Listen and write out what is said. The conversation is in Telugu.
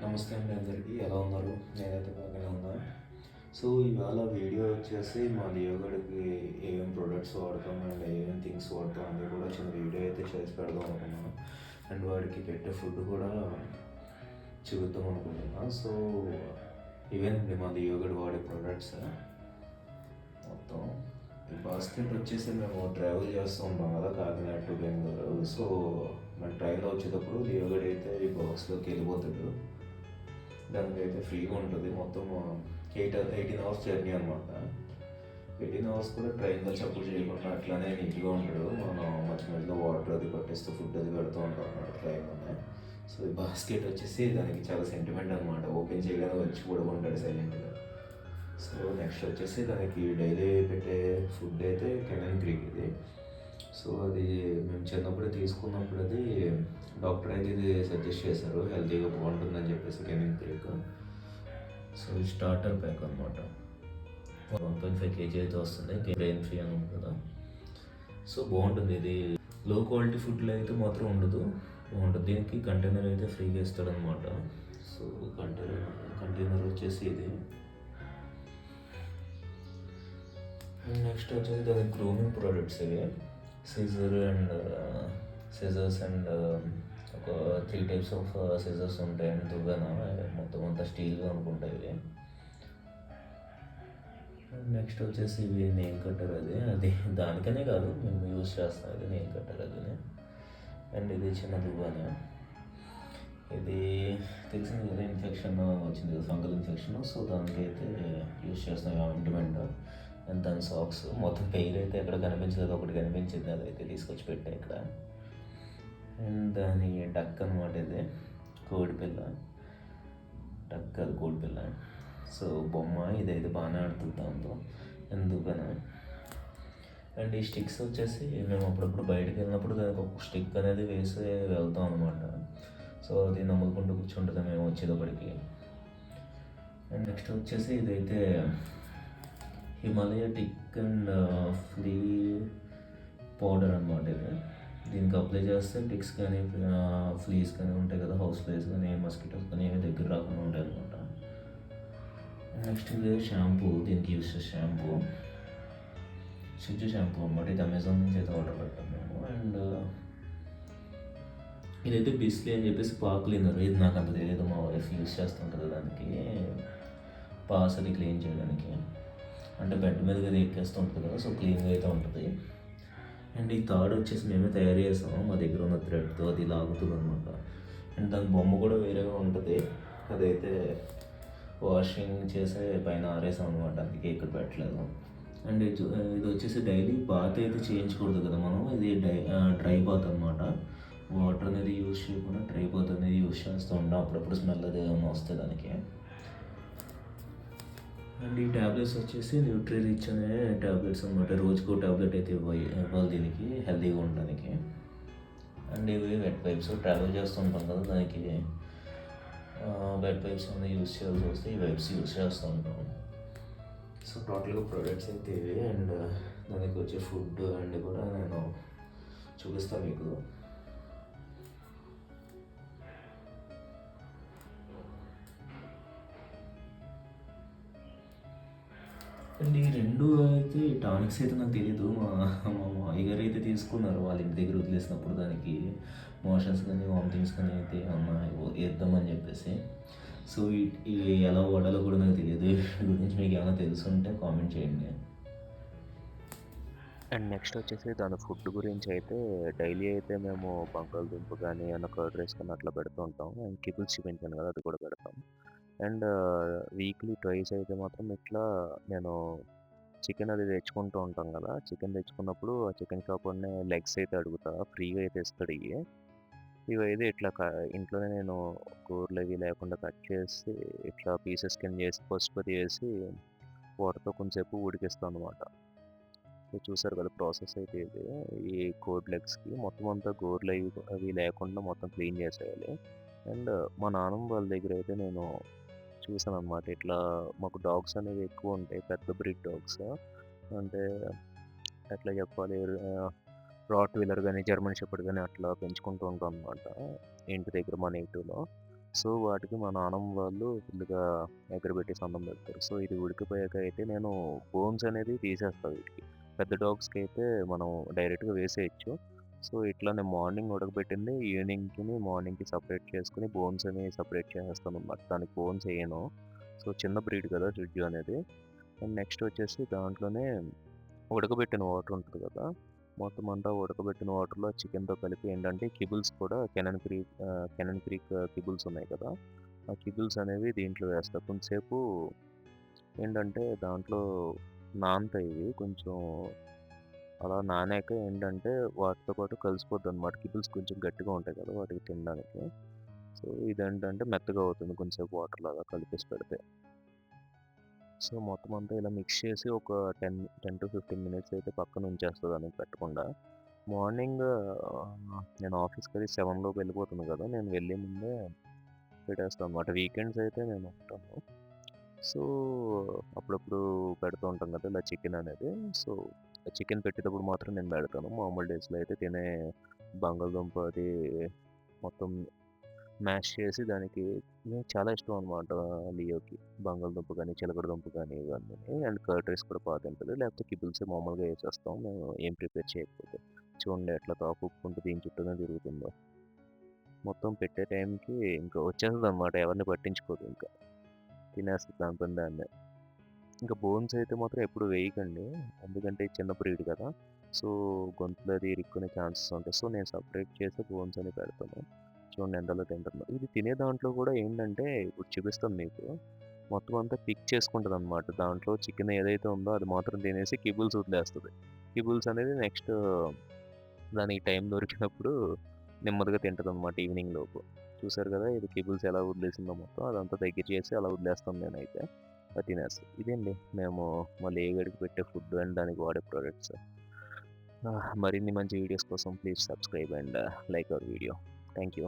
నమస్తే అండి అందరికీ. ఎలా ఉన్నారు? నేనైతే బాగానే ఉన్నాను. సో, ఇవాళ వీడియో వచ్చేసి మా లియోగడికి ఏమేం ప్రొడక్ట్స్ వాడతాం అండ్ ఏమేం థింగ్స్ వాడతాం అనేది కూడా చిన్న వీడియో అయితే చేసి పెడదాం అనుకున్నాను. అండ్ వాడికి పెట్టే ఫుడ్ కూడా చూపిద్దాం అనుకుంటున్నాను. సో, ఇవేనండి మా లియోగడ్ వాడే ప్రొడక్ట్స్ మొత్తం. ఈ బాస్కెట్ వచ్చేసి మేము ట్రావెల్ చేస్తూ ఉంటాం కదా కాకినాడ టు బెంగళూరు. సో, మన ట్రైన్లో వచ్చేటప్పుడు లియోగడ్ అయితే ఈ బాక్స్లోకి వెళ్ళిపోతాడు. దానికైతే ఫ్రీగా ఉంటుంది. మొత్తం 18 అవర్స్ జర్నీ అనమాట. 18 అవర్స్ కూడా ట్రైన్లో చప్పుడు చేయకుండా అట్లానే నీట్గా ఉంటాడు. మనం మధ్య మధ్యలో వాటర్ అది పట్టిస్తూ ఫుడ్ అది పెడుతూ ఉంటాం అన్నమాట ట్రైన్లోనే. సో ఈ బాస్కెట్ వచ్చేసి దానికి చాలా సెంటిమెంట్ అనమాట. ఓపెన్ చేయగానే వచ్చి పడుకుంటాడు సైలెంట్గా. సో నెక్స్ట్ వచ్చేసి దానికి డైలీ పెట్టే ఫుడ్ అయితే కెనన్ గ్రీక్ ఇది. సో అది మేము చిన్నప్పుడు తీసుకున్నప్పుడు అది డాక్టర్ అయితే ఇది సజెస్ట్ చేశారు, హెల్తీగా బాగుంటుందని చెప్పేసి కెనన్ గ్రీక్. సో ఇది స్టార్టర్ ప్యాక్ అనమాట. 1.5 kg అయితే వస్తుంది, గ్రెయిన్ ఫ్రీ అని ఉంది కదా. సో బాగుంటుంది ఇది. లో క్వాలిటీ ఫుడ్లో అయితే మాత్రం ఉండదు, బాగుంటుంది. దీనికి కంటైనర్ అయితే ఫ్రీగా ఇస్తాడనమాట. సో కంటైనర్ వచ్చేసి ఇది. నెక్స్ట్ వచ్చేసి దాని గ్రూమింగ్ ప్రోడక్ట్స్ ఇవి. సిజర్స్ అండ్ ఒక 3 types ఆఫ్ సిజర్స్ ఉంటాయి అండ్ దువ్వెన మొత్తం అంతా స్టీల్గా అనుకుంటాయి ఇవి. నెక్స్ట్ వచ్చేసి ఇవి నెయిల్ కట్టర్. అది దానికనే కాదు మేము యూజ్ చేస్తాం, ఇది నెయిల్ కట్టర్ అది. అండ్ ఇది చిన్న దువ్వెన. ఇది తెలిసింది కదా, ఇన్ఫెక్షన్ వచ్చింది కదా, ఫంగల్ ఇన్ఫెక్షన్. సో దానికి అయితే యూజ్ చేస్తాం ఆయింట్మెంట్. అండ్ దాని సాక్స్ మొత్తం పెయిర్ అయితే ఎక్కడ కనిపించలేదు, ఒకటి కనిపించింది, అదైతే తీసుకొచ్చి పెట్టాయి ఇక్కడ. అండ్ దాని డక్ అనమాట, ఇది కోడిపిల్ల డక్, అది కోడిపిల్ల. సో బొమ్మ ఇదైతే బాగానే ఆడుతుంది దాంతో, ఎందుకని. అండ్ ఈ స్టిక్స్ వచ్చేసి మేము అప్పుడప్పుడు బయటకు వెళ్ళినప్పుడు దానికి ఒక స్టిక్ అనేది వేసి వెళ్తాం అనమాట. సో అది నమ్ముకుంటూ కూర్చుంటుంది మేము వచ్చేటప్పటికి. అండ్ నెక్స్ట్ వచ్చేసి ఇదైతే Himalaya tick and flea powder అనమాట ఇది. దీనికి అప్లై చేస్తే టిక్స్ కానీ ఫ్లీస్ కానీ ఉంటాయి కదా, హౌస్ ఫ్లీస్ కానీ మస్కిటోస్ కానీ ఏమి దగ్గర రాకుండా ఉంటాయి అనమాట. నెక్స్ట్ ఇది షాంపూ, దీనికి యూస్ చేసే షాంపూ షాంపూ అనమాట. ఇది అమెజాన్ నుంచి అయితే ఆర్డర్ పెట్టాం మేము. అండ్ ఇదైతే బిస్లీ అని చెప్పేసి పాక్ క్లీనర్. ఇది నాకు అంత తెలియదు, మా వైఫ్ యూస్ చేస్తాం కదా దానికి, పాస్ అది క్లీన్ చేయడానికి. అంటే బెడ్ మీదకి అది ఎక్కేస్తూ ఉంటుంది కదా, సో క్లీన్గా అయితే ఉంటుంది. అండ్ ఈ థర్డ్ వచ్చేసి మేమే తయారు చేస్తాము, మా దగ్గర ఉన్న థ్రెడ్తో అది లాగుతుంది అనమాట. అండ్ దాని బొమ్మ కూడా వేరేగా ఉంటుంది, అదైతే వాషింగ్ చేసే పైన ఆరేసాం అనమాట, అందుకే ఇక్కడ పెట్టలేదు. అండ్ ఇది వచ్చేసి డైలీ బాత్ అయితే చేయించకూడదు కదా మనం, ఇది డ్రై బాత్ అనమాట. వాటర్ అనేది యూజ్ చేయకుండా డ్రై బాత్ అనేది యూజ్ చేస్తూ ఉంటాం, అప్పుడప్పుడు స్మెల్ అది ఏమైనా వస్తుంది దానికి. అండ్ ఈ ట్యాబ్లెట్స్ వచ్చేసి న్యూట్రీ రిచ్ అనే ట్యాబ్లెట్స్ అనమాట. రోజుకో ట్యాబ్లెట్ అయితే ఇవ్వాలి దీనికి హెల్తీగా ఉండడానికి. అండ్ ఇవి వెట్ వైప్స్, ట్రావెల్ చేస్తుంటాం కదా దానికి వెట్ వైప్స్ అనేది యూజ్ చేయాల్సి వస్తే ఈ వైప్స్ యూజ్ చేస్తూ ఉంటాం. సో టోటల్గా ప్రొడక్ట్స్ అయితే ఇవి. అండ్ దానికి వచ్చే ఫుడ్ అండ్ కూడా నేను చూపిస్తాను మీకు. అండ్ ఈ రెండు అయితే టానిక్స్ అయితే నాకు తెలీదు, మా మామయ్య గారు అయితే తీసుకున్నారు వాళ్ళ ఇంటి దగ్గర వదిలేసినప్పుడు. దానికి మోషన్స్ కానీ వామిటింగ్స్ కానీ అయితే వేద్దామని చెప్పేసి. సో ఇవి ఎలా వాడాలో కూడా నాకు తెలియదు. వీటి గురించి మీకు ఏమైనా తెలుసుంటే కామెంట్ చేయండి. అండ్ నెక్స్ట్ వచ్చేసి దాని ఫుడ్ గురించి అయితే డైలీ అయితే మేము బంగాళదుంప కానీ అన్న కర్డ్ రైస్ కానీ అట్లా పెడుతూ ఉంటాం. అండ్ కిబుల్స్ చూపించాను కదా, అది కూడా పెడతాం. అండ్ వీక్లీ ట్వైస్ అయితే మాత్రం ఇట్లా నేను చికెన్ అది తెచ్చుకుంటూ ఉంటాం కదా, చికెన్ తెచ్చుకున్నప్పుడు ఆ చికెన్ షాప్ వాడిని లెగ్స్ అయితే అడుగుతా, ఫ్రీగా అయితే ఇస్తాడు. ఇవైతే ఇట్లా ఇంట్లోనే నేను కూరలు అవి లేకుండా కట్ చేసి ఇట్లా పీసెస్ కింద చేసి పసుపు అది వేసి వాటర్తో కొంచెంసేపు ఉడికిస్తాను అనమాట. సో చూసారు కదా ప్రాసెస్ అయితే ఇది. ఈ కోడ్ లెగ్స్కి మొత్తం అంతా గోర్లు అవి లేకుండా మొత్తం క్లీన్ చేసేయాలి. అండ్ మా నాన్నమ్మ వాళ్ళ దగ్గర అయితే నేను చూసాను అనమాట, ఇట్లా మాకు డాగ్స్ అనేవి ఎక్కువ ఉంటాయి, పెద్ద బ్రీడ్ డాగ్స్. అంటే ఎట్లా చెప్పాలి, రాట్ వీలర్ కానీ జర్మన్ షెపర్డ్ కానీ అట్లా పెంచుకుంటూ ఉంటాం అనమాట ఇంటి దగ్గర మా నేటివ్లో. సో, వాటికి మా నానమ్మ వాళ్ళు ఫుల్‌గా ఎగరబెట్టేసి అన్నం పెడతారు. సో, ఇది ఉడికిపోయాక అయితే నేను బోన్స్ అనేది తీసేస్తా వీటికి. పెద్ద డాగ్స్‌కైతే మనం డైరెక్ట్‌గా వేసేయొచ్చు. సో, ఇట్లా నేను మార్నింగ్ ఉడకబెట్టింది మార్నింగ్‌కి సెపరేట్ చేసుకొని బోన్స్ అని సెపరేట్ చేసేస్తాననమాట. దానికి బోన్స్ ఎయను. సో, చిన్న బ్రీడ్ కదా షిట్జూ అనేది. అండ్ నెక్స్ట్ వచ్చేసి దాంట్లోనే ఉడకబెట్టిన వాటర్ ఉంటది కదా! మొత్తం అంతా ఉడకబెట్టిన వాటర్‌లో చికెన్‌తో కలిపి ఏంటంటే కిబుల్స్ కూడా కెనన్ క్రీక్ కిబుల్స్ ఉన్నాయి కదా! ఆ కిబుల్స్ అనేవి దీంట్లో వేస్తా. కొంతసేపు ఏంటంటే దాంట్లో నానతాయి ఇవి. కొంచెం అలా నానాక ఏంటంటే వాటితో పాటు కలిసిపోద్దనమాట. కిబుల్స్ కొంచెం గట్టిగా ఉంటాయి కదా! వాటికి తినడానికి. సో, ఇదేంటంటే మెత్తగా అవుతుంది కొంచెంసేపు వాటర్‌లాగా కలిపేసి పెడితే. సో, మొత్తం అంతా ఇలా మిక్స్ చేసి ఒక 10-15 మినిట్స్ అయితే పక్కన ఉంచేస్తా దానికి పెట్టకుండా. మార్నింగ్ నేను ఆఫీస్‌కది 7 లోపు వెళ్ళిపోతాను కదా! నేను వెళ్ళే ముందే పెట్టేస్తానన్నమాట. వీకెండ్స్ అయితే నేను ఉంటాను. సో, అప్పుడప్పుడు పెడుతూ ఉంటాం కదా! ఇలా చికెన్ అనేది. సో, చికెన్ పెట్టేటప్పుడు మాత్రం నేను పెడతాను. మామూలు డేస్‌లో అయితే తినే బంగాళదుంప అది మొత్తం మ్యాష్ చేసి దానికి చాలా ఇష్టం అనమాట లియోకి. బంగాళదుంప గానీ, చిలకడ దుంప గానీ ఇవన్నీ. అండ్ కర్డ్ రైస్ కూడా తింటది. లేకపోతే కిబుల్సే మామూలుగా ఏసేస్తాం మేము ఏం ప్రిపేర్ చేయకపోతే. చూడండి ఎట్లా తోకూపుకుంటూ దీని చుట్టూనే తిరుగుతుందో. మొత్తం పెట్టే టైంకి ఇంకా వచ్చేస్తదనమాట. ఎవరిని పట్టించుకోదు ఇంకా. తినేస్తది దాని పని దాన్నే. ఇంకా బోన్స్ అయితే మాత్రం ఎప్పుడు వేయకండి. ఎందుకంటే చిన్న బ్రీడ్ కదా! సో, గొంతులో అది ఇరుక్కునే ఛాన్సెస్ ఉంటాయి. సో, నేను సెపరేట్ చేసి బోన్స్ అని పెడతాను. చూడండి ఎంతలా తింటుందో. ఇది తినే దాంట్లో కూడా ఏంటంటే ఇప్పుడు చూపిస్తాను మీకు. మొత్తం అంతా పిక్ చేసుకుంటదనమాట. దాంట్లో చికెన్ ఏదైతే ఉందో అది మాత్రం తినేసి కిబుల్స్ వదిలేస్తది. కిబుల్స్ అనేది నెక్స్ట్ దానికి టైం దొరికినప్పుడు నెమ్మదిగా తింటదనమాట ఈవినింగ్ లోపు. చూసారు కదా! ఇది కిబుల్స్ ఎలా వదిలేసిందో మొత్తం అదంతా దగ్గర చేసి అలా వదిలేస్తాను నేనైతే. అది తినేస్తది. ఇదండి మేము మా లేగడికి పెట్టే ఫుడ్ అండ్ దానికి వాడే ప్రొడక్ట్స్. మరిన్ని మంచి వీడియోస్ కోసం please subscribe and like our video. Thank you.